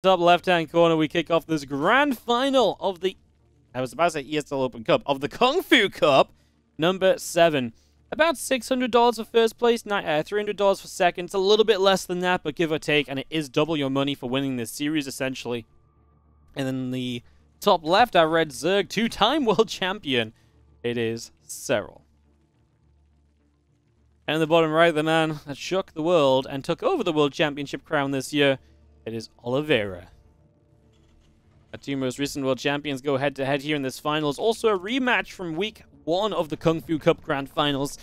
Top left-hand corner, we kick off this grand final of the... I was about to say ESL Open Cup. Of the Kung Fu Cup, number 7. About $600 for first place, $300 for second. It's a little bit less than that, but give or take, and it is double your money for winning this series, essentially. And then the top left, our red Zerg, 2-time world champion. It is Serral. And in the bottom right, the man that shook the world and took over the world championship crown this year, it is Oliveira. Our two most recent world champions go head-to-head here in this finals. Also a rematch from week 1 of the Kung Fu Cup Grand Finals.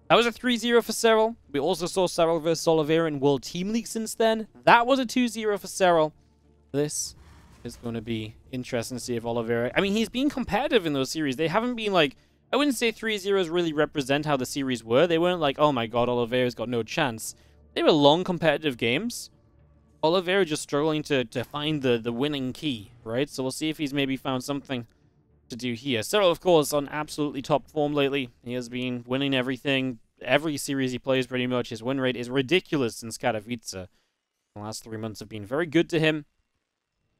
That was a 3-0 for Serral. We also saw Serral versus Oliveira in World Team League since then. That was a 2-0 for Serral. This is going to be interesting to see if Oliveira... I mean, he's been competitive in those series. They haven't been like... I wouldn't say 3-0s really represent how the series were. They weren't like, oh my god, Oliveira's got no chance. They were long competitive games. Oliveira just struggling to find the winning key, right? So we'll see if he's maybe found something to do here. Serral, of course, on absolutely top form lately. He has been winning everything. Every series he plays, pretty much. His win rate is ridiculous in Katowice. The last 3 months have been very good to him.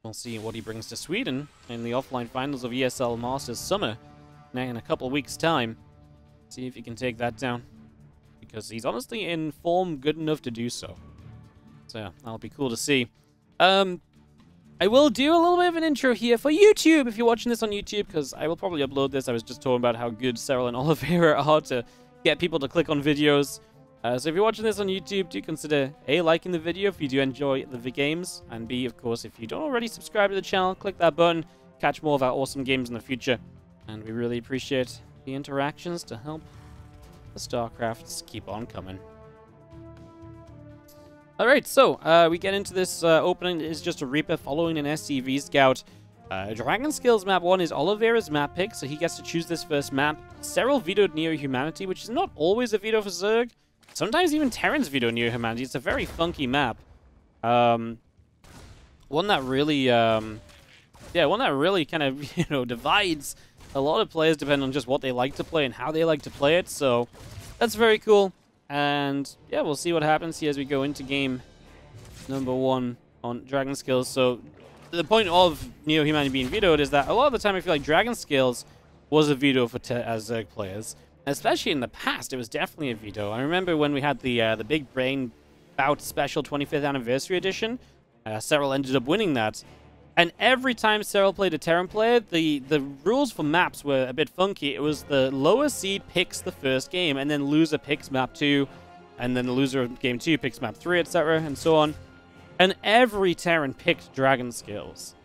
We'll see what he brings to Sweden in the offline finals of ESL Masters Summer in a couple of weeks' time. See if he can take that down. Because he's honestly in form good enough to do so. So, yeah, that'll be cool to see. I will do a little bit of an intro here for YouTube, if you're watching this on YouTube, because I will probably upload this. I was just talking about how good Serral and Oliveira are to get people to click on videos. So if you're watching this on YouTube, do consider A, liking the video if you do enjoy the games, and B, of course, if you don't already subscribe to the channel, click that button, catch more of our awesome games in the future. And we really appreciate the interactions to help the StarCrafts keep on coming. Alright, so we get into this opening. It is just a Reaper following an SCV scout. Dragon Skills map 1 is Oliveira's map pick, so he gets to choose this first map. Serral vetoed Neo-Humanity, which is not always a veto for Zerg. Sometimes even Terrans veto Neo-Humanity. It's a very funky map. One that really, one that really kind of, divides a lot of players depending on just what they like to play and how they like to play it. So that's very cool. And yeah, we'll see what happens here as we go into game number 1 on Dragon Skills. So the point of Neo-Humanity being vetoed is that a lot of the time I feel like Dragon Skills was a veto for Zerg players. Especially in the past, it was definitely a veto. I remember when we had the Big Brain Bout Special 25th Anniversary Edition, Serral ended up winning that. And every time Serral played a Terran player, the rules for maps were a bit funky. It was the lower seed picks the first game, and then loser picks map 2, and then the loser of game 2 picks map 3, etc., and so on. And every Terran picked Dragon Skills.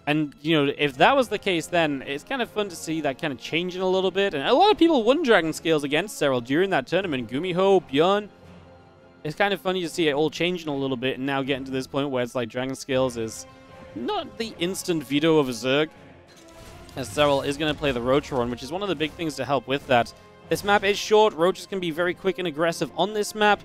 And, if that was the case, then it's kind of fun to see that kind of changing a little bit. And a lot of people won Dragon Skills against Serral during that tournament. Gumiho, Bjorn. It's kind of funny to see it all changing a little bit, and now getting to this point where it's like Dragon Skills is not the instant veto of a Zerg, as Serral is going to play the Roach run, which is one of the big things to help with that. This map is short. Roaches can be very quick and aggressive on this map.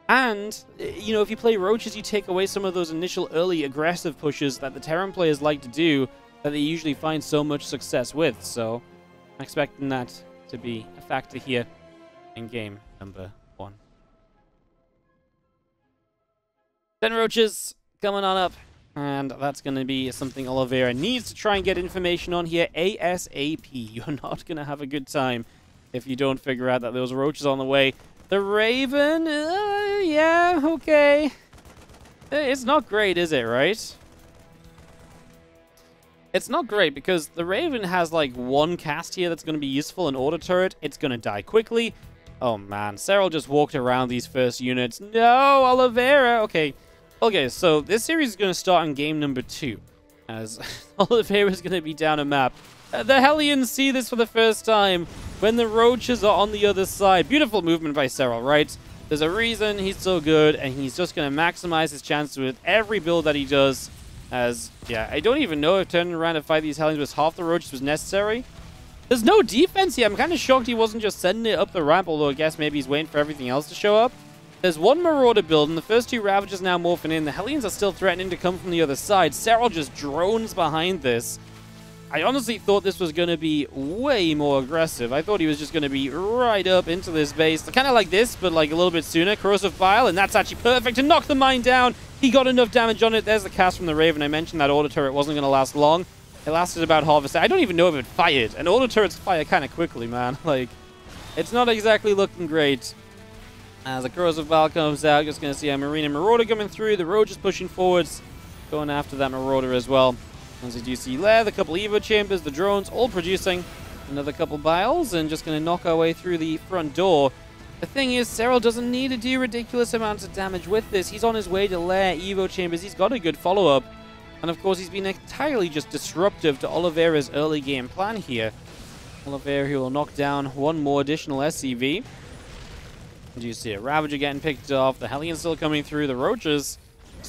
And, if you play Roaches, you take away some of those initial early aggressive pushes that the Terran players like to do that they usually find so much success with. So, I'm expecting that to be a factor here in game number 1. 10 Roaches coming on up. And that's going to be something Oliveira needs to try and get information on here ASAP. You're not going to have a good time if you don't figure out that those Roaches are on the way. The Raven, yeah, okay. It's not great, is it, right? It's not great because the Raven has like one cast here that's going to be useful, an auto turret. It's going to die quickly. Oh man, Serral just walked around these first units. No, Oliveira. Okay, so this series is going to start in game number 2, as Oliveira is going to be down a map. The Hellions see this for the first time when the Roaches are on the other side. Beautiful movement by Serral, right? There's a reason he's so good, and he's just going to maximize his chances with every build that he does. As, yeah, I don't even know if turning around to fight these Hellions with half the Roaches was necessary. There's no defense here. I'm kind of shocked he wasn't just sending it up the ramp, although I guess maybe he's waiting for everything else to show up. There's one Marauder build, and the first 2 Ravagers now morphing in. The Hellions are still threatening to come from the other side. Serral just drones behind this. I honestly thought this was going to be way more aggressive. I thought he was just going to be right up into this base. Kind of like this, but like a little bit sooner. Corrosive Bile, and that's actually perfect to knock the mine down. He got enough damage on it. There's the cast from the Raven. I mentioned that auto turret wasn't going to last long. It lasted about half a second. I don't even know if it fired. And auto turrets fire kind of quickly, man. Like, it's not exactly looking great. As the Corrosive Bile comes out, just going to see a Marine Marauder coming through. The Roach is pushing forwards, going after that Marauder as well. As you do see there, the couple Evo Chambers, the drones, all producing another couple Biles, and just going to knock our way through the front door. The thing is, Serral doesn't need to do ridiculous amounts of damage with this. He's on his way to lair Evo Chambers. He's got a good follow-up. And of course, he's been entirely just disruptive to Oliveira's early game plan here. Oliveira, who will knock down one more additional SCV. And you see a Ravager getting picked off. The Hellions still coming through. The Roaches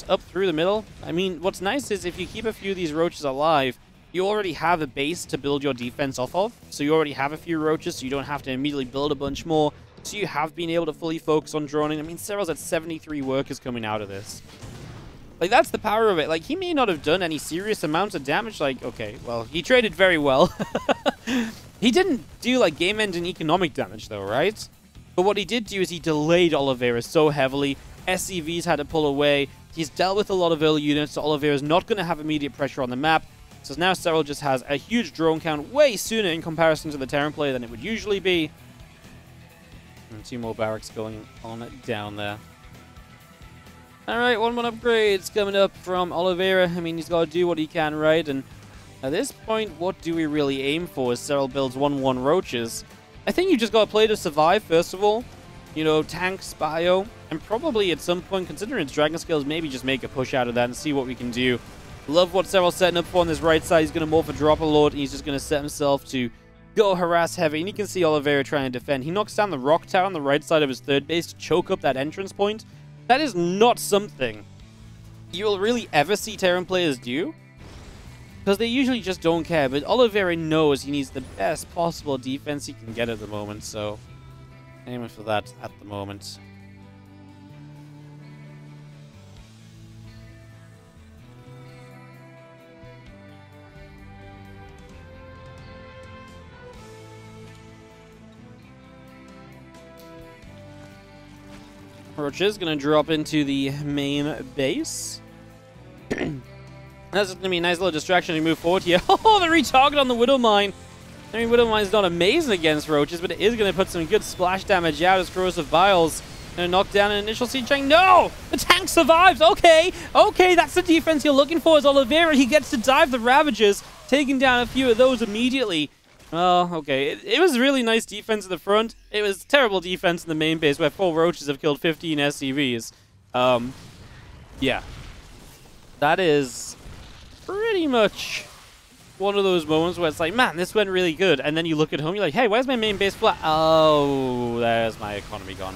up through the middle. I mean, what's nice is if you keep a few of these Roaches alive, you already have a base to build your defense off of. So you already have a few Roaches, so you don't have to immediately build a bunch more. So you have been able to fully focus on droning. I mean, Serral's at 73 workers coming out of this. Like, that's the power of it. Like, he may not have done any serious amounts of damage. Like, okay, well, he traded very well. He didn't do, like, game-ending economic damage, though, right? But what he did do is he delayed Oliveira so heavily. SCVs had to pull away. He's dealt with a lot of early units, so Oliveira's not going to have immediate pressure on the map. So now Serral just has a huge drone count way sooner in comparison to the Terran player than it would usually be. And 2 more barracks going on down there. Alright, 1-1 upgrades coming up from Oliveira. I mean, he's got to do what he can, right? And at this point, what do we really aim for as Serral builds 1-1 Roaches? I think you just got to play to survive, first of all. You know, tanks, bio, and probably at some point, considering its Dragon Skills, maybe just make a push out of that and see what we can do. Love what Serral's setting up for on this right side. He's going to morph a Dropper Lord, and he's just going to set himself to go harass heavy. And you can see Oliveira trying to defend. He knocks down the Rock Tower on the right side of his third base to choke up that entrance point. That is not something you will really ever see Terran players do, because they usually just don't care. But Oliveira knows he needs the best possible defense he can get at the moment, so aiming for that at the moment. Roach is going to drop into the main base. That's going to be a nice little distraction to move forward here. Oh, the retarget on the Widow Mine. I mean, Widow Mine's not amazing against Roaches, but it is going to put some good splash damage out as Corrosive Bile's going to knock down an initial siege tank. No! The tank survives! Okay! Okay, that's the defense you're looking for as Oliveira. He gets to dive the Ravagers, taking down a few of those immediately. Oh, okay. It was really nice defense in the front. It was terrible defense in the main base where 4 Roaches have killed 15 SCVs. Yeah. That is pretty much one of those moments where it's like, man, this went really good. And then you look at home, you're like, hey, where's my main base flat? Oh, there's my economy gone.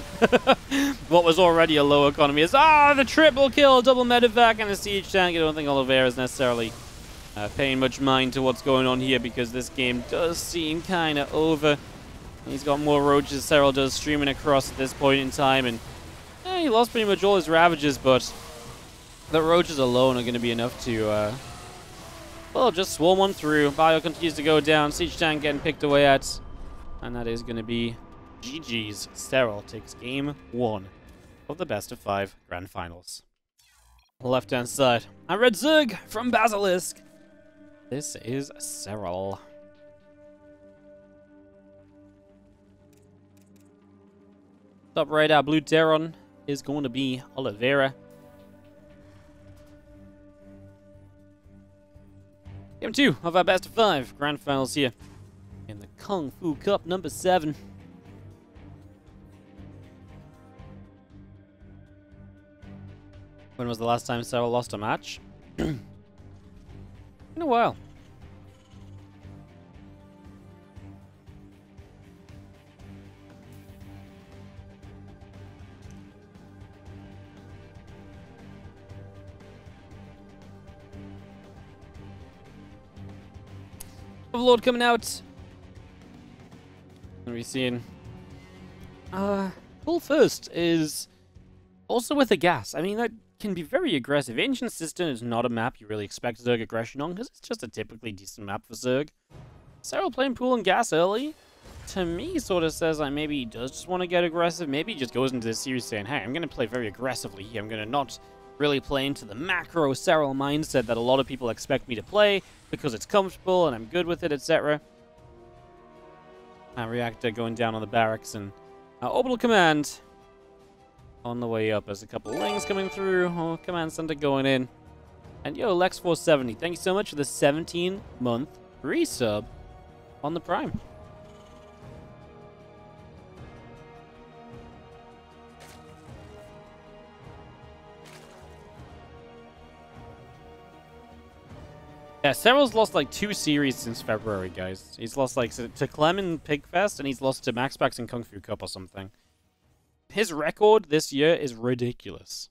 What was already a low economy is, the triple kill, double medevac, and a siege tank. I don't think Oliveira is necessarily paying much mind to what's going on here, because this game does seem kind of over. He's got more Roaches, Serral does, streaming across at this point in time, and he lost pretty much all his Ravagers, but the Roaches alone are going to be enough to, well, just swarm one through. Bio continues to go down, siege tank getting picked away at, and that is going to be GG's. Serral takes game 1 of the best of 5 grand finals. Left-hand side, I Red Zerg from Basilisk. This is Serral. Top right, our blue Terran is going to be Oliveira. Game 2 of our best of 5 grand finals here in the Kung Fu Cup number 7. When was the last time Serral lost a match? In a while. Overlord coming out. What are we seeing? Full first is also with a gas. I mean, that can be very aggressive. Ancient Cistern is not a map you really expect Zerg aggression on, because it's just a typically decent map for Zerg. Serral playing Pool and Gas early, to me, sort of says like maybe he does just want to get aggressive. Maybe he just goes into this series saying, hey, I'm going to play very aggressively here. I'm going to not really play into the macro Serral mindset that a lot of people expect me to play because it's comfortable and I'm good with it, etc. Reactor going down on the barracks, and Orbital Command on the way up. There's a couple of lings coming through. Oh, Command Center going in. And yo, Lex470, thank you so much for the 17-month resub on the Prime. Yeah, Serral's lost like 2 series since February, guys. He's lost like to Clem in Pigfest, and he's lost to MaxPax in Kung Fu Cup or something. His record this year is ridiculous.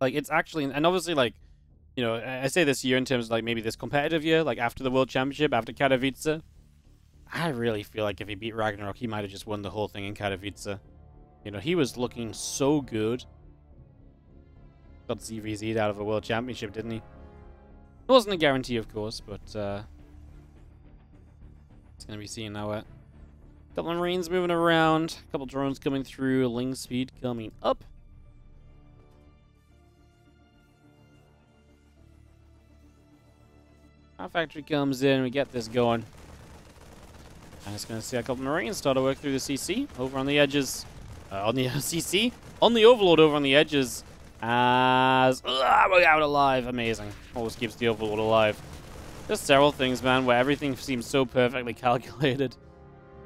Like, it's actually, and obviously, like, you know, I say this year in terms of like maybe this competitive year, like after the World Championship, after Katowice. I really feel like if he beat Ragnarok, he might have just won the whole thing in Katowice. You know, he was looking so good. Got ZvT'd out of a World Championship, didn't he? It wasn't a guarantee, of course, but it's going to be seen now. A couple of Marines moving around, a couple drones coming through, Ling speed coming up. Our factory comes in, we get this going. I'm just going to see a couple of Marines start to work through the CC over on the edges. On the CC? On the Overlord over on the edges. As we're out alive. Amazing. Always keeps the Overlord alive. Just several things, man, where everything seems so perfectly calculated.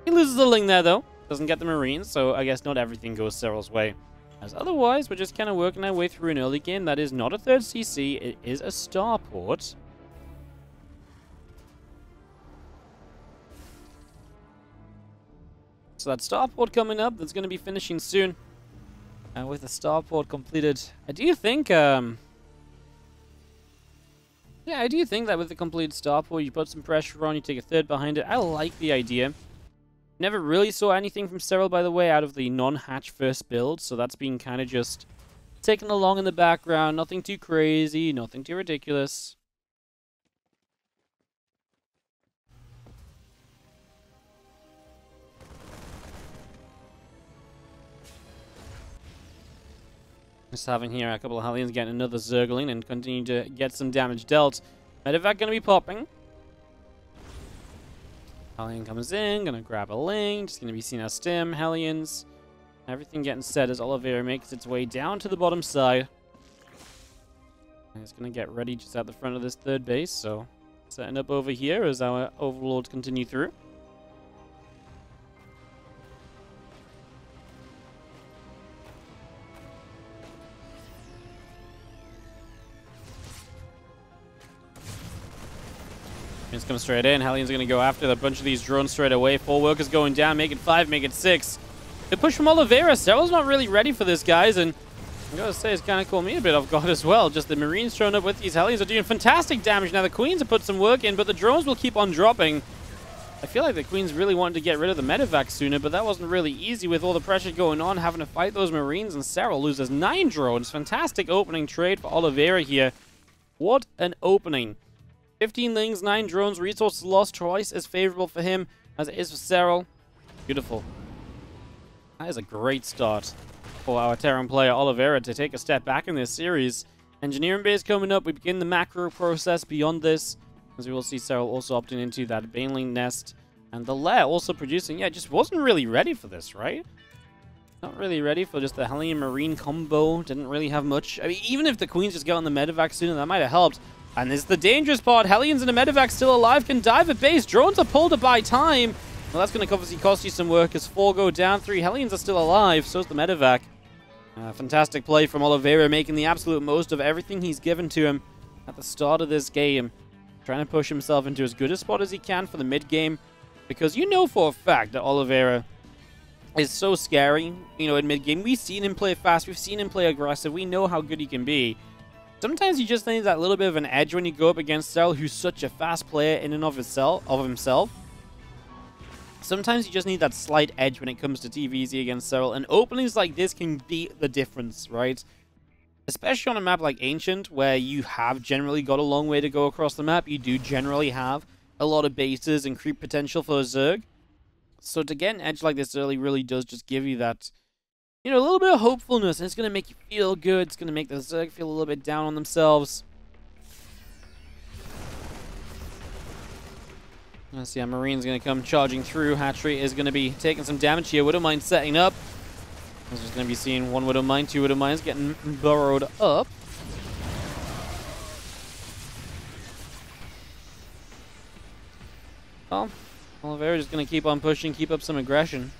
He loses the Ling there, though. Doesn't get the Marines, so I guess not everything goes Serral's way. As otherwise, we're just kind of working our way through an early game. That is not a third CC. It is a starport. So that starport coming up, that's going to be finishing soon. And with the starport completed, I do think, yeah, I do think that with the completed starport, you put some pressure on, you take a third behind it. I like the idea. Never really saw anything from Serral, by the way, out of the non-hatch first build, so that's been kind of just taken along in the background. Nothing too crazy, nothing too ridiculous. Just having here a couple of Hellions getting another Zergling and continue to get some damage dealt. Medevac going to be popping. Hellion comes in, going to grab a Ling, just going to be seen as Stim, Hellions. Everything getting set as Oliveira makes its way down to the bottom side. And it's going to get ready just at the front of this third base, so setting up over here as our Overlords continue through. It's coming straight in. Hellions are going to go after a bunch of these drones straight away. 4 workers going down. Make it 5, make it 6. The push from Oliveira. Serral's not really ready for this, guys. And I gotta say, it's kind of caught me a bit off guard as well. Just the Marines showing up with these Hellions are doing fantastic damage. Now the Queens have put some work in, but the drones will keep on dropping. I feel like the Queens really wanted to get rid of the medevac sooner, but that wasn't really easy with all the pressure going on, having to fight those Marines. And Serral loses 9 drones. Fantastic opening trade for Oliveira here. What an opening. 15 Lings, 9 drones, resources lost twice as favorable for him as it is for Serral. Beautiful. That is a great start for our Terran player Oliveira to take a step back in this series. Engineering base coming up. We begin the macro process beyond this, as we will see Serral also opting into that Baneling nest. And the Lair also producing. Yeah, just wasn't really ready for this, right? Not really ready for just the Hellion Marine combo. Didn't really have much. I mean, even if the Queens just got on the medevac sooner, that might have helped. And this is the dangerous part. Hellions and a medevac still alive can dive at base. Drones are pulled to buy time. Well, that's going to obviously cost you some work as 4 go down. 3 Hellions are still alive. So is the medevac. Fantastic play from Oliveira, making the absolute most of everything he's given to him at the start of this game. Trying to push himself into as good a spot as he can for the mid-game. Because you know for a fact that Oliveira is so scary, you know, in mid-game. We've seen him play fast. We've seen him play aggressive. We know how good he can be. Sometimes you just need that little bit of an edge when you go up against Serral, who's such a fast player in and of himself. Sometimes you just need that slight edge when it comes to TVZ against Serral, and openings like this can be the difference, right? Especially on a map like Ancient, where you have generally got a long way to go across the map. You do generally have a lot of bases and creep potential for a Zerg. So to get an edge like this early really does just give you that, you know, a little bit of hopefulness, and it's going to make you feel good. It's going to make the Zerg feel a little bit down on themselves. Let's see how Marine's going to come charging through. Hatchery is going to be taking some damage here. Wouldn't mind setting up. I was just going to be seeing one Widow Mine, two Widow Mines getting burrowed up. Well, Oliveira just going to keep on pushing, keep up some aggression.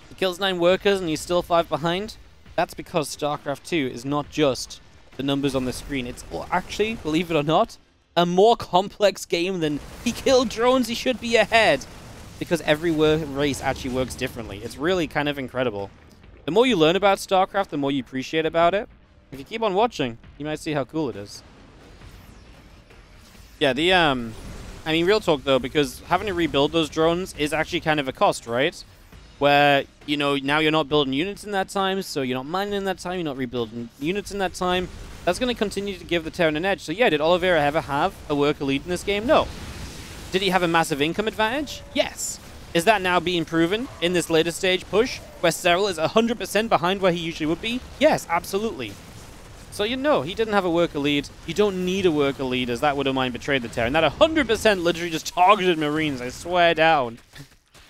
He kills 9 workers and he's still 5 behind. That's because StarCraft 2 is not just the numbers on the screen. It's actually, believe it or not, a more complex game than he killed drones, he should be ahead. Because every race actually works differently. It's really kind of incredible. The more you learn about StarCraft, the more you appreciate about it. If you keep on watching, you might see how cool it is. Yeah, I mean, real talk though, because having to rebuild those drones is actually kind of a cost, right? Where, you know, now you're not building units in that time, so you're not mining in that time, you're not rebuilding units in that time. That's going to continue to give the Terran an edge. So yeah, did Oliveira ever have a worker lead in this game? No. Did he have a massive income advantage? Yes. Is that now being proven in this later stage push, where Serral is 100% behind where he usually would be? Yes, absolutely. So you know, he didn't have a worker lead. You don't need a worker lead, as that Widow Mine betrayed the Terran. That 100% literally just targeted Marines, I swear down.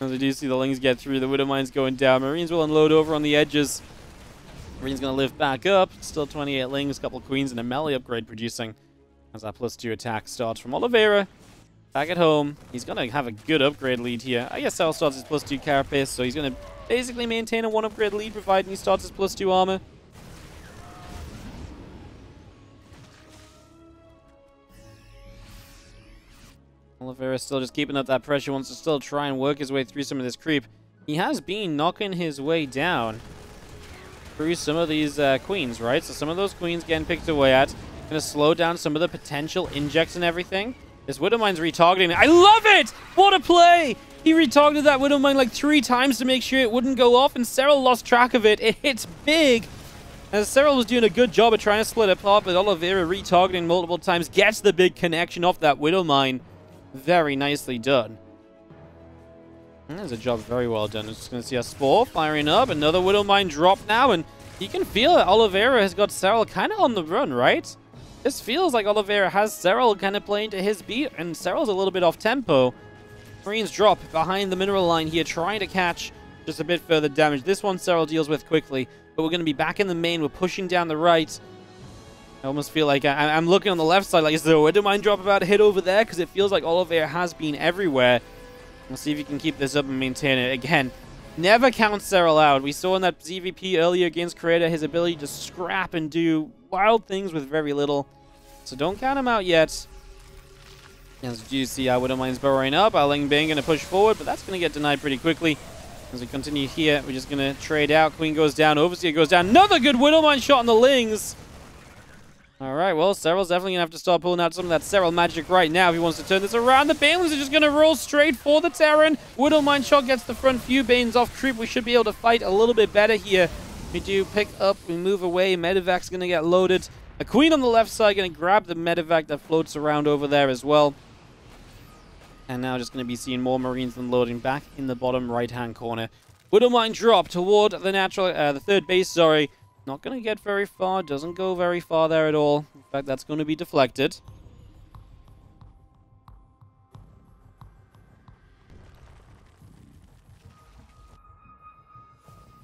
As we do see the Lings get through, the Widow Mine's going down. Marines will unload over on the edges. Marine's going to lift back up. Still 28 Lings, a couple Queens, and a melee upgrade producing. As that +2 attack starts from Oliveira. Back at home, he's going to have a good upgrade lead here. I guess Serral starts his +2 carapace, so he's going to basically maintain a 1 upgrade lead, providing he starts his +2 armor. Oliveira still just keeping up that pressure, wants to still try and work his way through some of this creep. He has been knocking his way down through some of these queens, right? So some of those queens getting picked away at. Going to slow down some of the potential injects and everything. This Widow Mine's retargeting. I love it! What a play! He retargeted that Widow Mine like 3 times to make sure it wouldn't go off, and Serral lost track of it. It hits big! As Serral was doing a good job of trying to split it apart, but Oliveira retargeting multiple times gets the big connection off that Widow Mine. Very nicely done. And there's a job very well done. It's just going to see a Spore firing up. Another Widow Mine drop now, and you can feel it. Oliveira has got Serral kind of on the run, right? This feels like Oliveira has Serral kind of playing to his beat, and Serral's a little bit off tempo. Marines drop behind the mineral line here, trying to catch just a bit further damage. This one Serral deals with quickly, but we're going to be back in the main. We're pushing down the right. I almost feel like I'm looking on the left side, like, is there a Widow Mine drop about to hit over there? Because it feels like Oliveira has been everywhere. We'll see if he can keep this up and maintain it. Again, never count Serral out. We saw in that ZvP earlier against Creator his ability to scrap and do wild things with very little. So don't count him out yet. As you see, our Widow Mine's burrowing up. Our Ling Bing going to push forward, but that's going to get denied pretty quickly. As we continue here, we're just going to trade out. Queen goes down. Overseer goes down. Another good Widow Mine shot on the Lings. Alright, well, Serral's definitely going to have to start pulling out some of that Serral magic right now if he wants to turn this around. The Banelings are just going to roll straight for the Terran. Widow Mine shot gets the front few Banes off creep. We should be able to fight a little bit better here. We do pick up, we move away. Medevac's going to get loaded. A Queen on the left side going to grab the Medevac that floats around over there as well. And now just going to be seeing more Marines unloading back in the bottom right-hand corner. Widow Mine drop toward the natural, the third base, sorry. Not going to get very far. Doesn't go very far there at all. In fact, that's going to be deflected.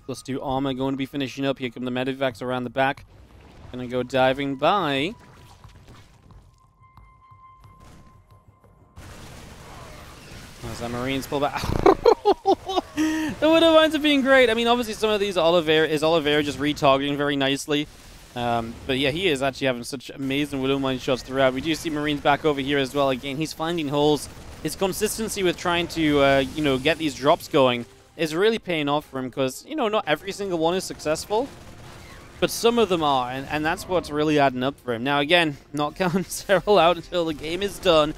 +2 armor going to be finishing up. Here come the Medevacs around the back. Going to go diving by. As the Marines pull back. The Widow Mines are being great. I mean, obviously some of these Oliveira just retargeting very nicely. But yeah, he is actually having such amazing Widow Mine shots throughout. We do see Marines back over here as well. Again, he's finding holes. His consistency with trying to, you know, get these drops going is really paying off for him because, you know, not every single one is successful. But some of them are, and that's what's really adding up for him. Now, again, not counting Serral out until the game is done.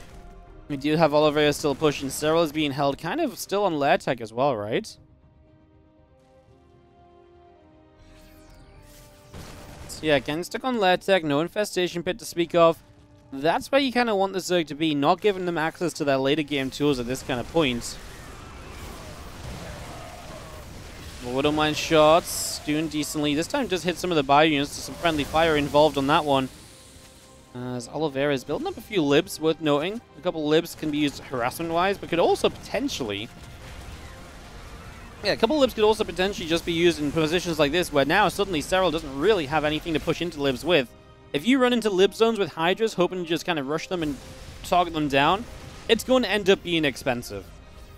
We do have Oliveira still pushing. Serral is being held kind of still on lair tech as well, right? So yeah, again, stuck on lair tech, no infestation pit to speak of. That's where you kind of want the Zerg to be, not giving them access to their later game tools at this kind of point. Widowmine shots, doing decently. This time just hit some of the bio units, so some friendly fire involved on that one. As Oliveira is building up a few libs, worth noting. A couple libs can be used harassment-wise, but could also potentially... Yeah, a couple libs could also potentially just be used in positions like this, where now suddenly Serral doesn't really have anything to push into libs with. If you run into lib zones with Hydras, hoping to just kind of rush them and target them down, it's going to end up being expensive.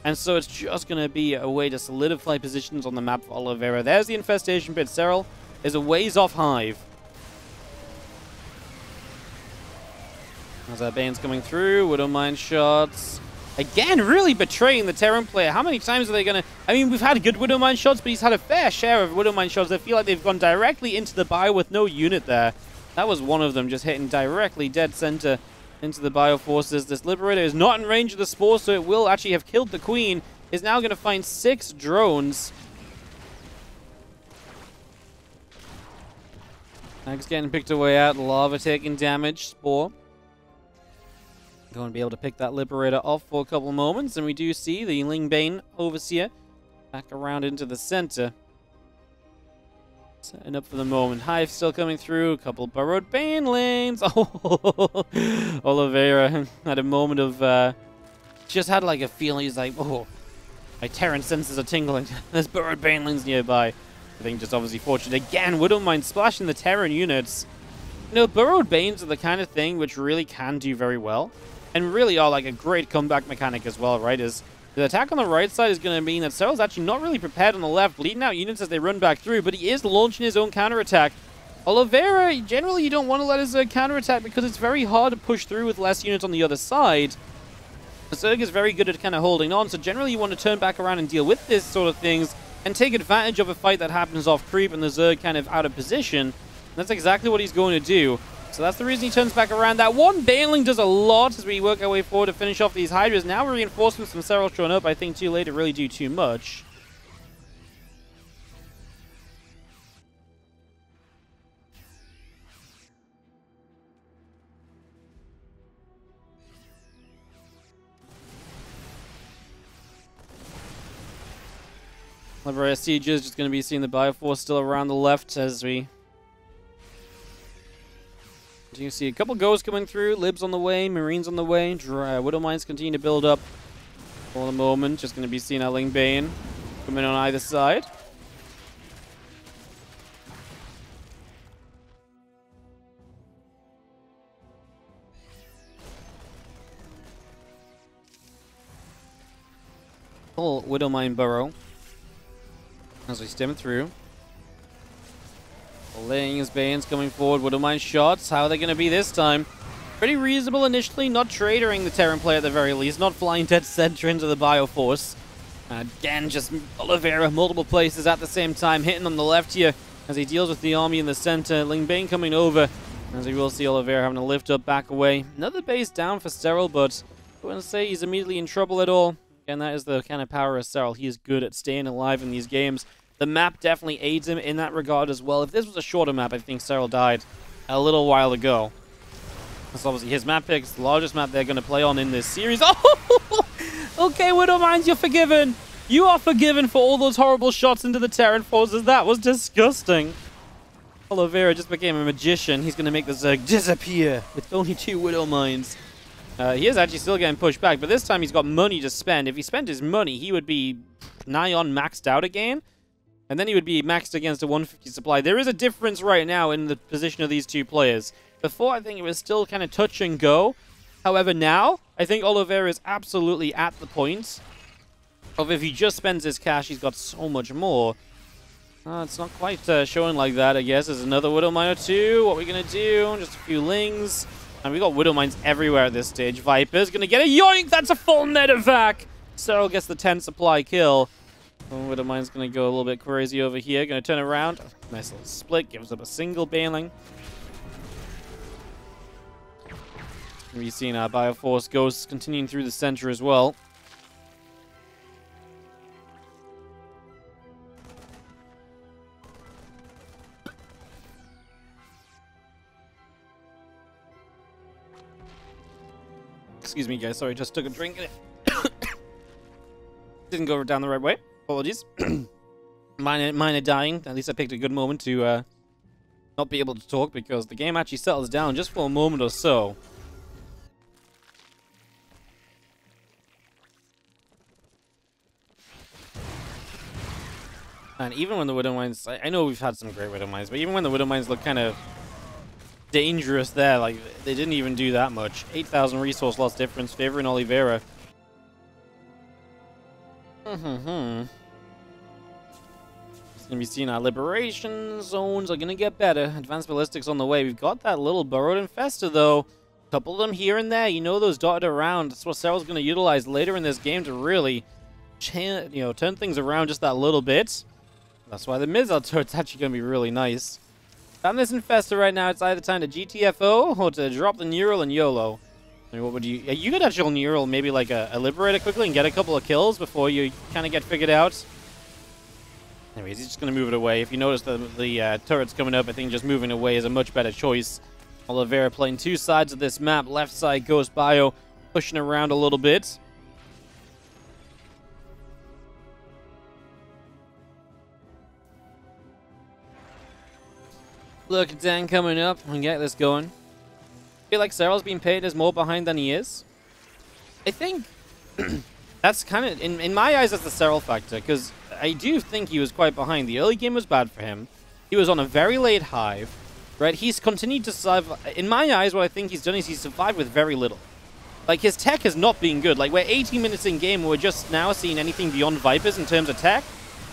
And so it's just going to be a way to solidify positions on the map for Oliveira. There's the infestation pit. Serral is a ways off Hive. As that Bane's coming through, Widowmine shots. Again, really betraying the Terran player. How many times are they going to... I mean, we've had good Widowmine shots, but he's had a fair share of Widowmine shots that feel like they've gone directly into the bio with no unit there. That was one of them, just hitting directly dead center into the bio forces. This Liberator is not in range of the Spore, so it will actually have killed the Queen. Is now going to find 6 drones. Mag's getting picked away out. Lava taking damage. Spore going to be able to pick that Liberator off for a couple moments, and we do see the Lingbane Overseer back around into the center. Setting up for the moment. Hive still coming through. A couple burrowed Banelings. Oh, Oliveira had a moment of, just had like a feeling. He's like, oh, my Terran senses are tingling. There's burrowed Banelings nearby. I think just obviously fortunate. Again, Widowmine splashing the Terran units. You know, burrowed Banes are the kind of thing which really can do very well. And really are like a great comeback mechanic as well, right? Is the attack on the right side is going to mean that Serral's actually not really prepared on the left, bleeding out units as they run back through, but he is launching his own counterattack. Oliveira, generally you don't want to let his counterattack because it's very hard to push through with less units on the other side. The Zerg is very good at kind of holding on, so generally you want to turn back around and deal with this sort of things and take advantage of a fight that happens off creep and the Zerg kind of out of position. And that's exactly what he's going to do. So that's the reason he turns back around. That one Baneling does a lot as we work our way forward to finish off these Hydras. Now reinforcements from Serral showing up. I think too late to really do too much. Liberator Sieges just going to be seeing the Bioforce still around the left as we... You see a couple goes coming through, Libs on the way, Marines on the way, Widowmines continue to build up for the moment. Just going to be seeing our Lingbane coming on either side. Full Widowmine burrow as we stem through. Laying his Banes coming forward. Widowmine shots. How are they going to be this time? Pretty reasonable initially. Not tradering the Terran player at the very least. Not flying dead center into the Bioforce. Again, just Oliveira multiple places at the same time. Hitting on the left here as he deals with the army in the center. Lingbane coming over. As we will see Oliveira having to lift up, back away. Another base down for Serral, but I wouldn't say he's immediately in trouble at all. Again, that is the kind of power of Serral. He is good at staying alive in these games. The map definitely aids him in that regard as well. If this was a shorter map, I think Serral died a little while ago. That's obviously his map pick. It's the largest map they're going to play on in this series. Oh! Okay, Widowmines, you're forgiven. You are forgiven for all those horrible shots into the Terran forces. That was disgusting. Oliveira just became a magician. He's going to make the Zerg disappear with only 2 Widowmines. He is actually still getting pushed back, but this time he's got money to spend. If he spent his money, he would be nigh on maxed out again. And then he would be maxed against a 150 supply. There is a difference right now in the position of these two players. Before, I think it was still kind of touch and go. However, now, I think Oliveira is absolutely at the point of if he just spends his cash, he's got so much more. It's not quite showing like that, I guess. There's another Widowmine or 2. What are we going to do? Just a few Lings. And we got Widowmines everywhere at this stage. Viper's going to get a yoink! That's a full medevac! Serral gets the 10 supply kill. Widowmine's going to go a little bit crazy over here. Going to turn around. Nice little split. Gives up a single Baneling. We've seen our Bioforce Ghosts continuing through the center as well. Excuse me, guys. Sorry, just took a drink. Didn't go down the right way. Apologies. Mine are dying. At least I picked a good moment to not be able to talk because the game actually settles down just for a moment or so. And even when the Widow Mines... I know we've had some great Widow Mines, but even when the Widow Mines look kind of dangerous there, like, they didn't even do that much. 8,000 resource loss difference, favoring Oliveira. It's gonna be seen our liberation zones are gonna get better. Advanced ballistics on the way. We've got that little burrowed infester though. Couple of them here and there. You know, those dotted around. That's what Serral's gonna utilize later in this game to really, turn things around just that little bit. That's why the missile turret's actually gonna be really nice. On this infester right now, it's either time to GTFO or to drop the neural and YOLO. I mean, what would you... You could actually neural maybe like a liberator quickly and get a couple of kills before you kind of get figured out. Anyways, he's just going to move it away. If you notice the turret's coming up, I think just moving away is a much better choice. Oliveira playing two sides of this map. Left side, Ghost Bio pushing around a little bit. Look at Dan coming up and get this going. I feel like Serral's being paid as more behind than he is. I think that's kind of, in my eyes, that's the Serral factor, because I do think he was quite behind. The early game was bad for him. He was on a very late hive, right? He's continued to survive. In my eyes, what I think he's done is he's survived with very little. Like, his tech has not been good. Like, we're 18 minutes in game and we're just now seeing anything beyond Vipers in terms of tech.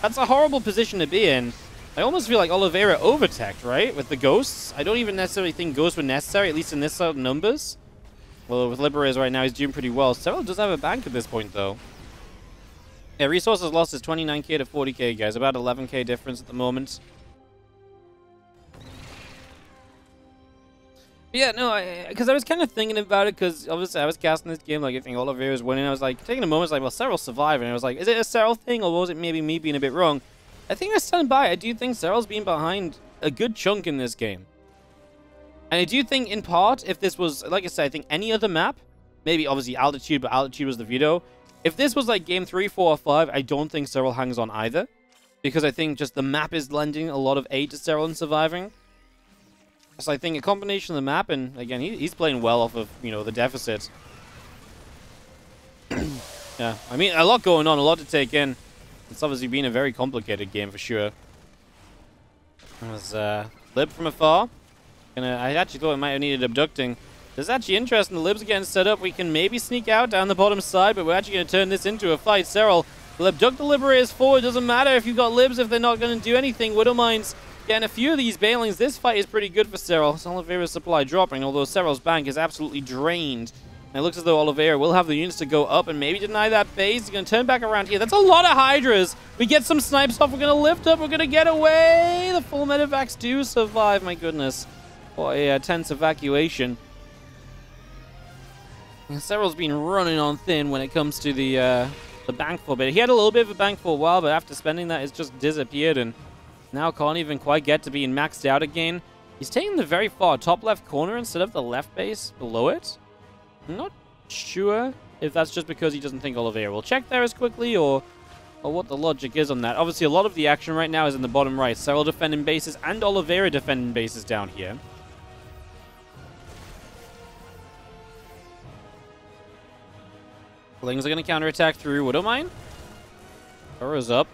That's a horrible position to be in. I almost feel like Oliveira over-teched, right? With the Ghosts. I don't even necessarily think Ghosts were necessary, at least in this sort of numbers. Well, with Liberators right now, he's doing pretty well. Serral does have a bank at this point, though. Yeah, resources lost is 29k to 40k, guys. About 11k difference at the moment. But yeah, no, because I was kind of thinking about it, because obviously I was casting this game, like, I think Oliveira was winning. I was like, taking a moment, like, well, Serral's surviving. And I was like, is it a Serral thing, or was it maybe me being a bit wrong? I think I stand by. I do think Serral's been behind a good chunk in this game. And I do think, in part, if this was, like I said, I think any other map, maybe obviously Altitude, but Altitude was the veto. If this was like game 3, 4, or 5, I don't think Serral hangs on either. Because I think just the map is lending a lot of aid to Serral in surviving. So I think a combination of the map, and again, he's playing well off of, the deficit. Yeah, I mean, a lot going on, a lot to take in. It's obviously been a very complicated game for sure. There's Lib from afar. I actually thought it might have needed abducting. There's actually interest in the Libs getting set up. We can maybe sneak out down the bottom side, but we're actually going to turn this into a fight. Serral will abduct the Liberators forward. Doesn't matter if you've got Libs if they're not going to do anything. Widow Mines getting a few of these bailings. This fight is pretty good for Serral. Oliveira's supply dropping, although Serral's bank is absolutely drained. And it looks as though Oliveira will have the units to go up and maybe deny that base. He's going to turn back around here. That's a lot of Hydras. We get some snipes off. We're going to lift up. We're going to get away. The full medevacs do survive. My goodness. What a tense evacuation. Serral's been running on thin when it comes to the bank for a bit. He had a little bit of a bank for a while, but after spending that, it's just disappeared and now can't even quite get to being maxed out again. He's taking the very far top left corner instead of the left base below it. I'm not sure if that's just because he doesn't think Oliveira will check there as quickly or what the logic is on that. Obviously, a lot of the action right now is in the bottom right. Serral defending bases and Oliveira defending bases down here. Lings are going to counterattack through Widow Mine. Burrow's up.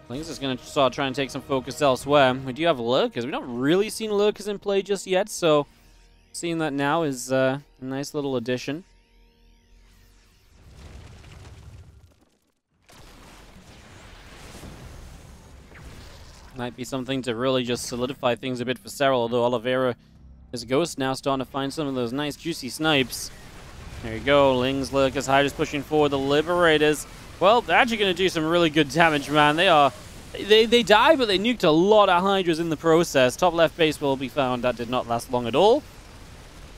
Lings is going to start trying to take some focus elsewhere. We do have Lurkers. We've not really seen Lurkers in play just yet, so seeing that now is a nice little addition. Might be something to really just solidify things a bit for Serral, although Oliveira is Ghost now starting to find some of those nice juicy snipes. There you go, Lings, Lurkers, Hydras pushing forward the Liberators. Well, they're actually going to do some really good damage, man. They die, but they nuked a lot of Hydras in the process. Top left base will be found. That did not last long at all.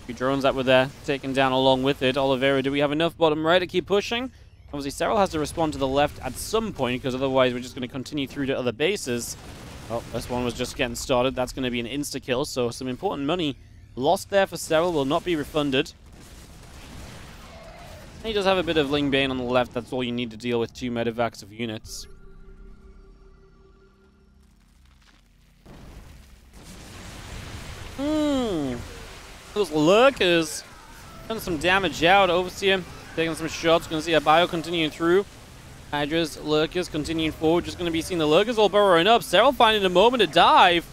Few drones that were there, taken down along with it. Oliveira, do we have enough bottom right to keep pushing? Obviously, Serral has to respond to the left at some point, because otherwise we're just going to continue through to other bases. Oh, this one was just getting started. That's going to be an insta-kill, so some important money lost there for Serral will not be refunded. And he does have a bit of Ling Bane on the left. That's all you need to deal with 2 medevacs of units. Those lurkers done some damage out. Overseer taking some shots. Going to see a bio continuing through. Hydra's lurkers continuing forward. Just going to be seeing the lurkers all burrowing up. Serral finding a moment to dive.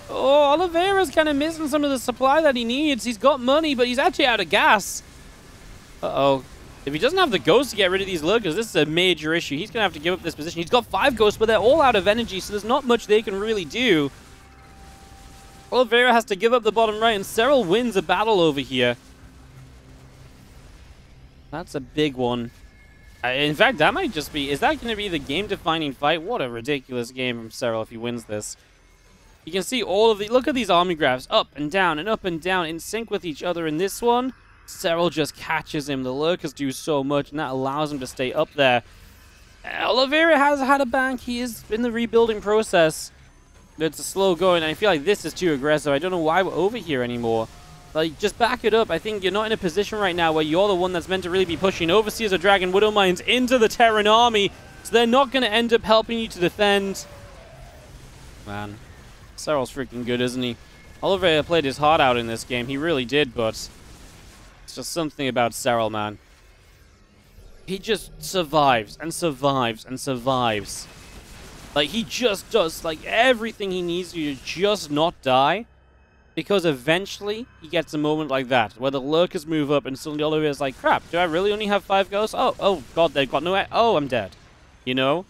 Oh, Oliveira's kind of missing some of the supply that he needs. He's got money, but he's actually out of gas. Uh-oh. If he doesn't have the ghosts to get rid of these lurkers, this is a major issue. He's going to have to give up this position. He's got 5 ghosts, but they're all out of energy, so there's not much they can really do. Oliveira has to give up the bottom right, and Serral wins a battle over here. That's a big one. In fact, that might just be... Is that going to be the game-defining fight? What a ridiculous game from Serral if he wins this. You can see all of the... Look at these army graphs. Up and down and up and down in sync with each other. In this one, Serral just catches him. The lurkers do so much, and that allows him to stay up there. Oliveira has had a bank. He is in the rebuilding process. It's a slow going, and I feel like this is too aggressive. I don't know why we're over here anymore. Like, just back it up. I think you're not in a position right now where you're the one that's meant to really be pushing Overseers or Dragon Widow Mines into the Terran army, so they're not going to end up helping you to defend. Man, Serral's freaking good, isn't he? Oliveira played his heart out in this game. He really did, but it's just something about Serral, man. He just survives and survives and survives. Like, he just does, like, everything he needs to just not die. Because eventually, he gets a moment like that, where the lurkers move up, and suddenly Oliveira's like, crap, do I really only have 5 ghosts? Oh, God, they've got no... Oh, I'm dead. You know?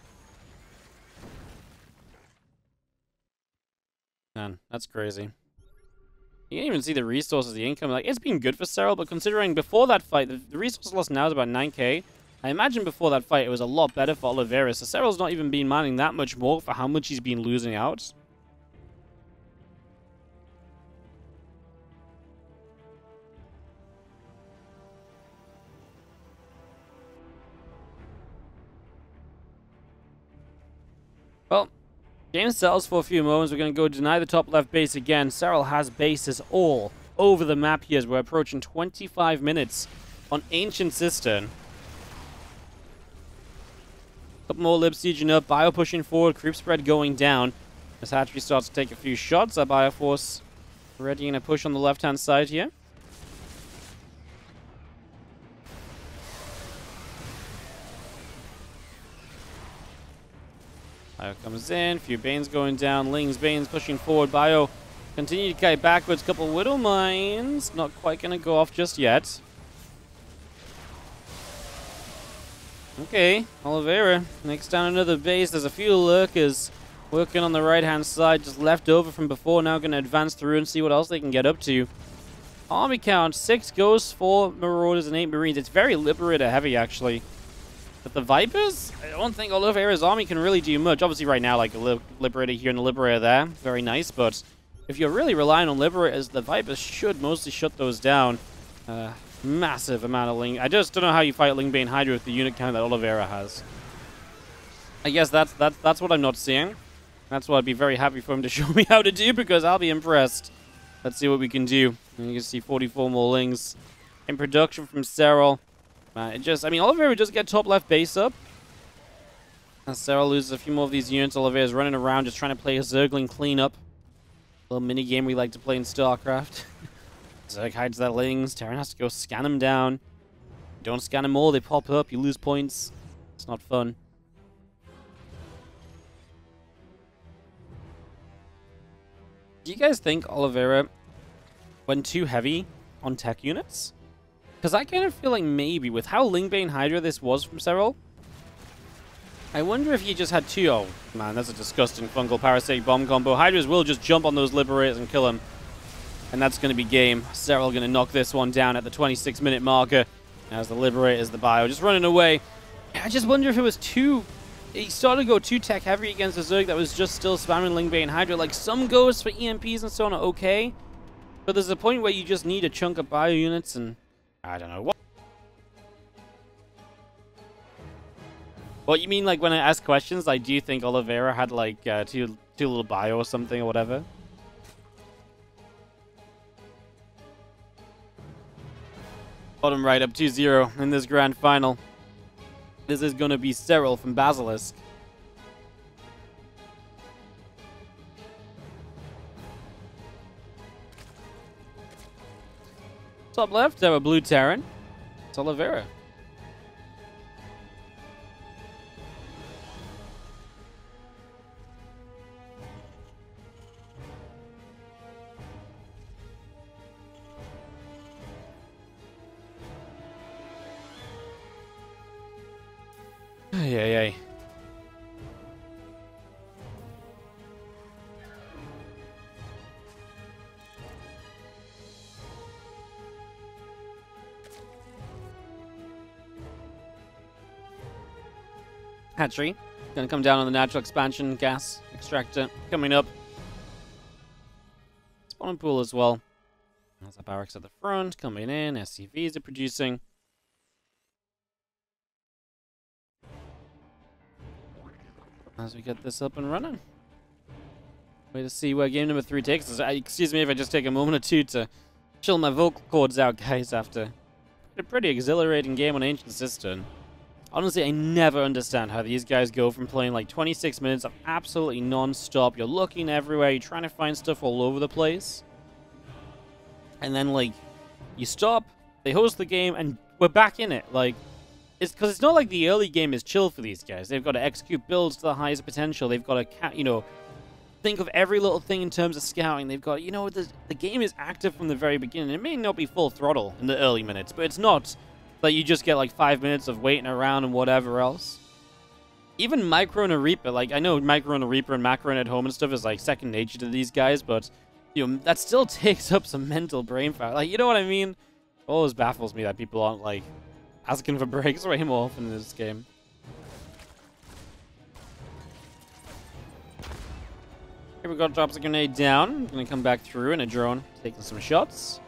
Man, that's crazy. You can't even see the resources, the income. Like, it's been good for Serral, but considering before that fight, the resource loss now is about 9k. I imagine before that fight, it was a lot better for Oliveira. So Serral's not even been mining that much more for how much he's been losing out. Well, game settles for a few moments. We're going to go deny the top left base again. Serral has bases all over the map here as we're approaching 25 minutes on Ancient Cistern. Couple more Lib sieging up, Bio pushing forward, creep spread going down. As Hatchery starts to take a few shots, our Bio Force readying a push on the left-hand side here. Bio comes in, few Banes going down, Lings, Banes pushing forward, Bio continue to kite backwards, couple Widow Mines, not quite going to go off just yet. Okay, Oliveira makes down another base. There's a few lurkers working on the right-hand side, just left over from before. Now going to advance through and see what else they can get up to. Army count, 6 ghosts, 4 marauders, and 8 marines. It's very Liberator heavy, actually. But the Vipers, I don't think Oliveira's army can really do much. Obviously, right now, like a Liberator here and a Liberator there. Very nice, but if you're really relying on Liberators, the Vipers should mostly shut those down. Massive amount of Ling. I just don't know how you fight Ling Bane Hydra with the unit count that Oliveira has. I guess that's what I'm not seeing. That's what I'd be very happy for him to show me how to do, because I'll be impressed. Let's see what we can do. And you can see 44 more Lings in production from Serral. I mean, Oliveira just get top left base up. As Serral loses a few more of these units, Oliveira's running around just trying to play a Zergling cleanup. Little mini game we like to play in StarCraft. Zerg hides their Lings. Terran has to go scan them down. Don't scan them all, they pop up, you lose points. It's not fun. Do you guys think Oliveira went too heavy on tech units? Because I kind of feel like maybe, with how Lingbane Hydra this was from Serral, I wonder if he just had 2... Oh, man, that's a disgusting fungal parasitic bomb combo. Hydras will just jump on those Liberators and kill him. And that's going to be game. Serral going to knock this one down at the 26-minute marker. As the Liberators, the Bio, just running away. I just wonder if it was too... He started to go too tech heavy against a Zerg that was just still spamming Lingbane Hydra. Like, some goes for EMPs and so on are okay. But there's a point where you just need a chunk of bio units, and I don't know what. What you mean, like when I ask questions, like, do you think Oliveira had like too little bio or something or whatever? Bottom right up 2-0 in this grand final. This is gonna be Serral from Basilisk. Top left, our blue Terran. It's Oliveira. Ay. Hatchery. Gonna come down on the natural expansion gas extractor coming up. Spawn pool as well. There's a barracks at the front coming in. SCVs are producing. As we get this up and running. Wait to see where game number 3 takes us. Excuse me if I just take a moment or two to chill my vocal cords out, guys, after a pretty exhilarating game on Ancient Cistern. Honestly, I never understand how these guys go from playing like 26 minutes of absolutely non-stop. You're looking everywhere, you're trying to find stuff all over the place. And then, like, you stop, they host the game, and we're back in it. Like, it's because it's not like the early game is chill for these guys. They've got to execute builds to the highest potential. They've got to, you know, think of every little thing in terms of scouting. They've got, you know, the game is active from the very beginning. It may not be full throttle in the early minutes, but it's not that you just get like 5 minutes of waiting around and whatever else. Even Micro and a Reaper, like, I know Micro and a Reaper and Macro at home and stuff is like second nature to these guys, but, you know, that still takes up some mental brain power. Like, you know what I mean? It always baffles me that people aren't, like, asking for breaks way more often in this game. Here we go, drops a grenade down. Gonna come back through in a drone, taking some shots.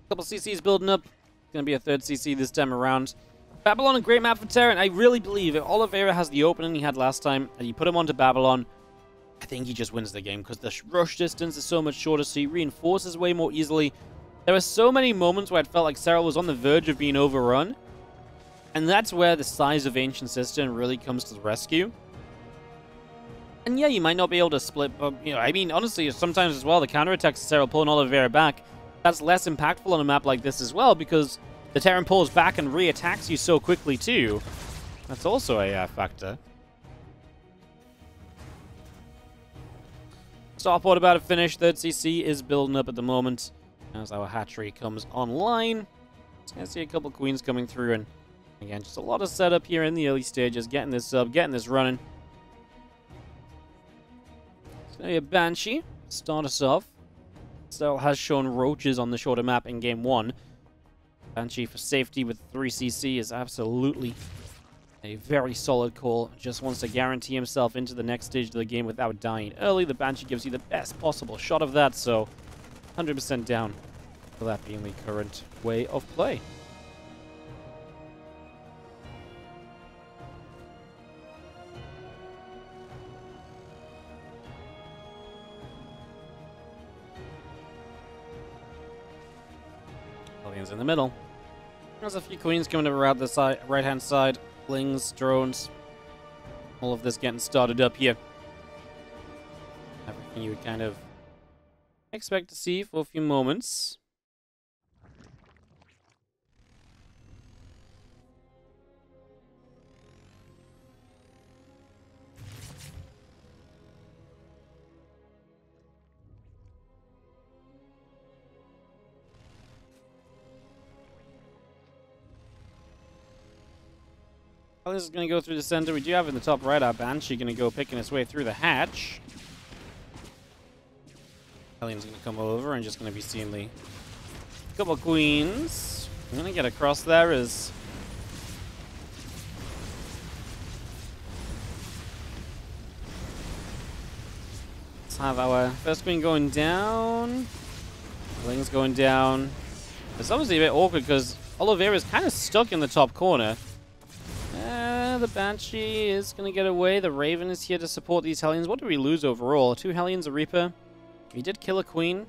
Couple CCs building up. Gonna be a third CC this time around. Babylon, a great map for Terran. I really believe if Oliveira has the opening he had last time and you put him onto Babylon, I think he just wins the game because the rush distance is so much shorter, so he reinforces way more easily. There were so many moments where it felt like Serral was on the verge of being overrun, and that's where the size of Ancient Cistern really comes to the rescue. And yeah, you might not be able to split, but, you know, I mean, honestly, sometimes as well, the counterattacks of Serral pulling Oliveira back, that's less impactful on a map like this as well, because the Terran pulls back and re-attacks you so quickly too. That's also a factor. Starport about to finish. Third CC is building up at the moment as our hatchery comes online. Just gonna see a couple queens coming through, and again, just a lot of setup here in the early stages, getting this up, getting this running. So a Banshee start us off. Serral has shown roaches on the shorter map in game 1. Banshee for safety with 3 CC is absolutely a very solid call. Just wants to guarantee himself into the next stage of the game without dying early. The Banshee gives you the best possible shot of that, so 100% down for that being the current way of play. In the middle. There's a few queens coming around the side, right-hand side. Blings, drones. All of this getting started up here. Everything you would kind of expect to see for a few moments. This is going to go through the center. We do have in the top right our Banshee going to go picking its way through the hatch. Hellions going to come over and just going to be seeing the couple of queens. I'm going to get across there as... Let's have our first queen going down. Hellions going down. It's obviously a bit awkward because Oliveira is kind of stuck in the top corner. The Banshee is going to get away. The Raven is here to support these Hellions. What do we lose overall? 2 Hellions, a Reaper. We did kill a Queen.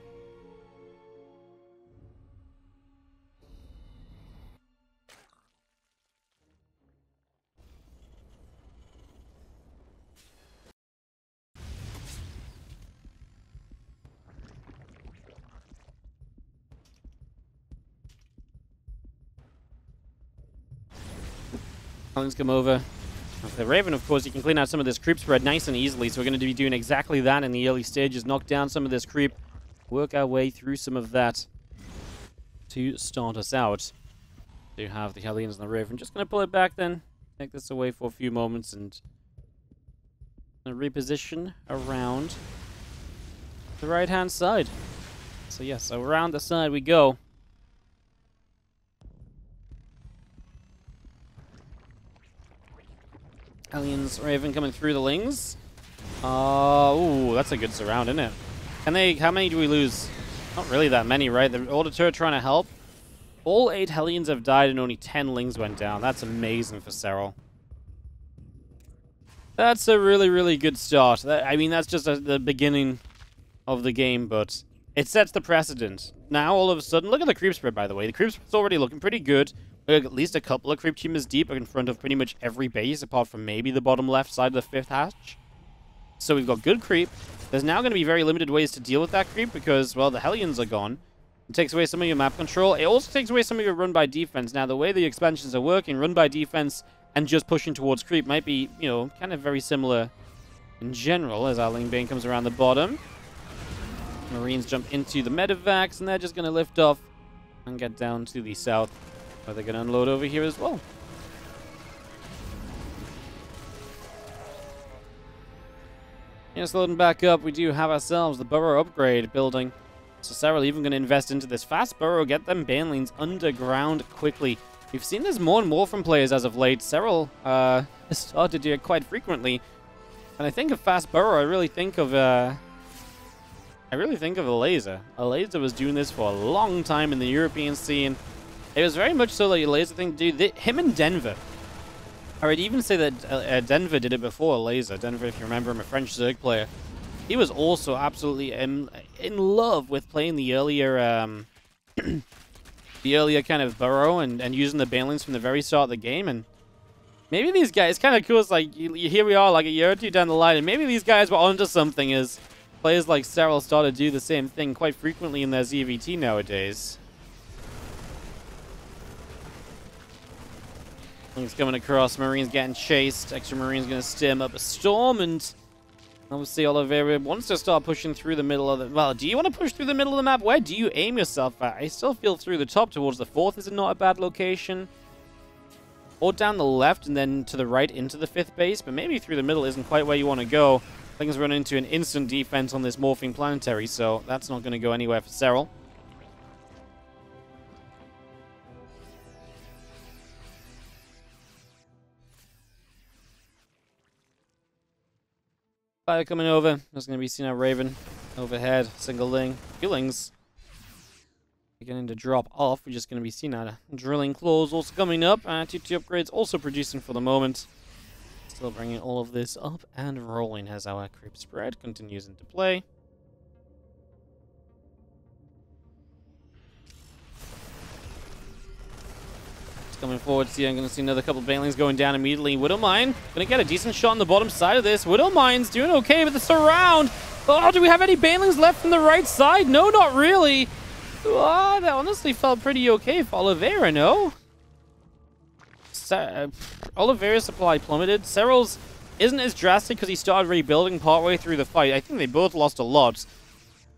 Hellions come over. With the Raven, of course, you can clean out some of this creep spread nice and easily, so we're going to be doing exactly that in the early stages. Knock down some of this creep, work our way through some of that to start us out. So you have the Hellions and the Raven. Just going to pull it back then, take this away for a few moments, and reposition around the right-hand side. So yes, so around the side we go. Hellions, Raven coming through the lings. Ooh, that's a good surround, isn't it? Can they? How many do we lose? Not really that many, right? The Auditor trying to help. All 8 Hellions have died and only 10 lings went down. That's amazing for Serral. That's a really, really good start. I mean, that's just the beginning of the game, but it sets the precedent. Now, all of a sudden, look at the creep spread, by the way. The creep spread's already looking pretty good. At least a couple of creep teamers deep in front of pretty much every base, apart from maybe the bottom left side of the 5th hatch. So we've got good creep. There's now going to be very limited ways to deal with that creep because, well, the Hellions are gone. It takes away some of your map control. It also takes away some of your run by defense. Now, the way the expansions are working, run by defense and just pushing towards creep might be, you know, kind of very similar in general as our Ling Bane comes around the bottom. Marines jump into the medevacs, and they're just going to lift off and get down to the south. Are they going to unload over here as well? Just loading back up, we do have ourselves the burrow upgrade building. So Serral even going to invest into this fast burrow, get them banelings underground quickly. We've seen this more and more from players as of late. Serral has started to do it quite frequently. And I think of fast burrow, I really think of a laser. A laser was doing this for a long time in the European scene. It was very much so like a laser thing to do. Him and Denver. Or I'd even say that Denver did it before Laser. Denver, if you remember him, a French Zerg player. He was also absolutely in love with playing the earlier kind of burrow and using the banelings from the very start of the game. And maybe these guys, it's kind of cool. It's like, here we are like a year or two down the line, and maybe these guys were onto something as players like Serral started to do the same thing quite frequently in their ZvT nowadays. He's coming across, Marines getting chased, extra Marines going to stem up a storm, and obviously Oliveira wants to start pushing through the middle of the... Well, do you want to push through the middle of the map? Where do you aim yourself at? I still feel through the top towards the 4th is not a bad location. Or down the left and then to the right into the 5th base, but maybe through the middle isn't quite where you want to go. Things run into an instant defense on this morphing planetary, so that's not going to go anywhere for Serral. Fire coming over. There's going to be seen our Raven overhead. Single ling. Killings beginning to drop off. We're just going to be seeing our drilling claws also coming up. TT upgrades also producing for the moment. Still bringing all of this up and rolling as our creep spread continues into play. Coming forward here, I'm going to see another couple of banelings going down immediately. Widowmine going to get a decent shot on the bottom side of this. Widowmine's doing okay with the surround. Oh, do we have any banelings left from the right side? No, not really. Oh, that honestly felt pretty okay for Oliveira, no? Oliveira's supply plummeted. Serral's isn't as drastic because he started rebuilding partway through the fight. I think they both lost a lot.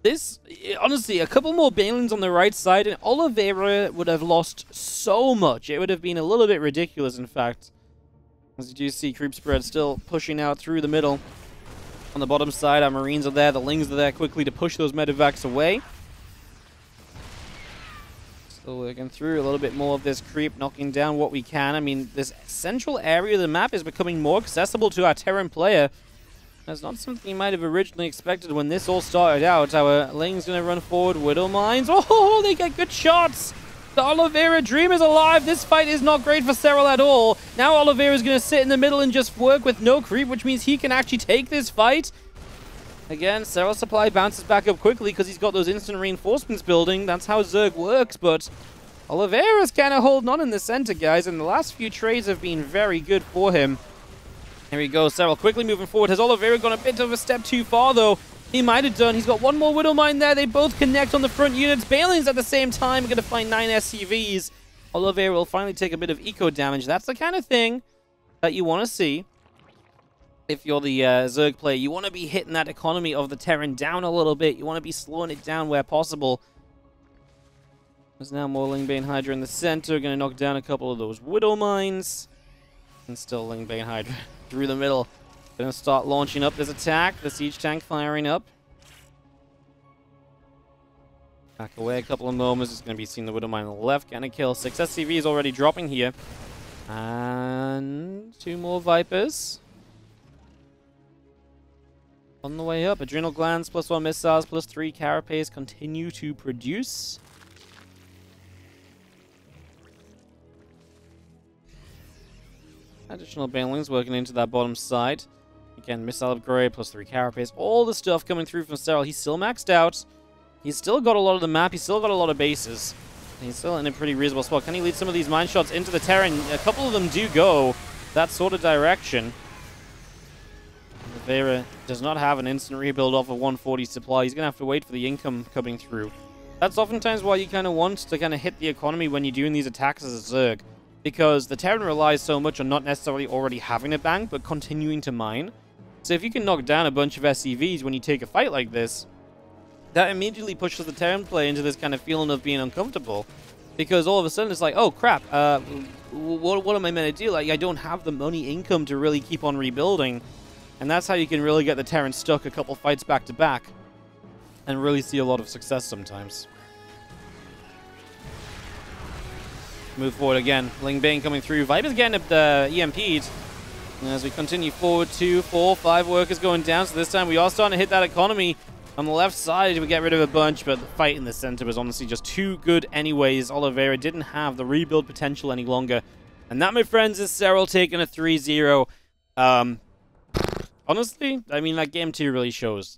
This, honestly, a couple more banelings on the right side, and Oliveira would have lost so much. It would have been a little bit ridiculous, in fact. As you do see, creep spread still pushing out through the middle. On the bottom side, our Marines are there. The Lings are there quickly to push those medevacs away. Still working through a little bit more of this creep, knocking down what we can. I mean, this central area of the map is becoming more accessible to our Terran player. That's not something you might have originally expected when this all started out. Our Ling's going to run forward. Widow Mines. Oh, they get good shots. The Oliveira dream is alive. This fight is not great for Serral at all. Now Oliveira is going to sit in the middle and just work with no creep, which means he can actually take this fight. Again, Serral's supply bounces back up quickly because he's got those instant reinforcements building. That's how Zerg works, but Oliveira's kind of holding on in the center, guys, and the last few trades have been very good for him. Here we go, Serral quickly moving forward. Has Oliveira gone a bit of a step too far, though? He might have done. He's got one more Widow Mine there. They both connect on the front units. Balins at the same time. We're going to find 9 SCVs. Oliveira will finally take a bit of eco damage. That's the kind of thing that you want to see. If you're the Zerg player, you want to be hitting that economy of the Terran down a little bit. You want to be slowing it down where possible. There's now more Lingbane Hydra in the center. Going to knock down a couple of those Widow Mines. And still Lingbane Hydra through the middle. Gonna start launching up this attack. The siege tank firing up. Back away a couple of moments. It's gonna be seeing the Widow Mine on the left. Gonna kill 6 SCVs already dropping here. And 2 more Vipers. On the way up. Adrenal Glands, +1 missiles, +3 Carapace continue to produce. Additional Banelings working into that bottom side. Again, missile upgrade, +3 Carapace. All the stuff coming through from Serral. He's still maxed out. He's still got a lot of the map. He's still got a lot of bases. He's still in a pretty reasonable spot. Can he lead some of these mine shots into the Terran? A couple of them do go that sort of direction. Oliveira does not have an instant rebuild off of 140 supply. He's going to have to wait for the income coming through. That's oftentimes why you kind of want to kind of hit the economy when you're doing these attacks as a Zerg. Because the Terran relies so much on not necessarily already having a bank, but continuing to mine. So if you can knock down a bunch of SCVs when you take a fight like this, that immediately pushes the Terran player into this kind of feeling of being uncomfortable. Because all of a sudden it's like, oh crap, what am I meant to do? Like, I don't have the money income to really keep on rebuilding. And that's how you can really get the Terran stuck a couple fights back to back. And really see a lot of success sometimes. Move forward again. Lingbane coming through. Viper's getting EMP'd. And as we continue forward, 2, 4, 5 workers going down. So this time we are starting to hit that economy. On the left side, we get rid of a bunch, but the fight in the center was honestly just too good anyways. Oliveira didn't have the rebuild potential any longer. And that, my friends, is Serral taking a 3-0. Honestly, I mean, that game 2 really shows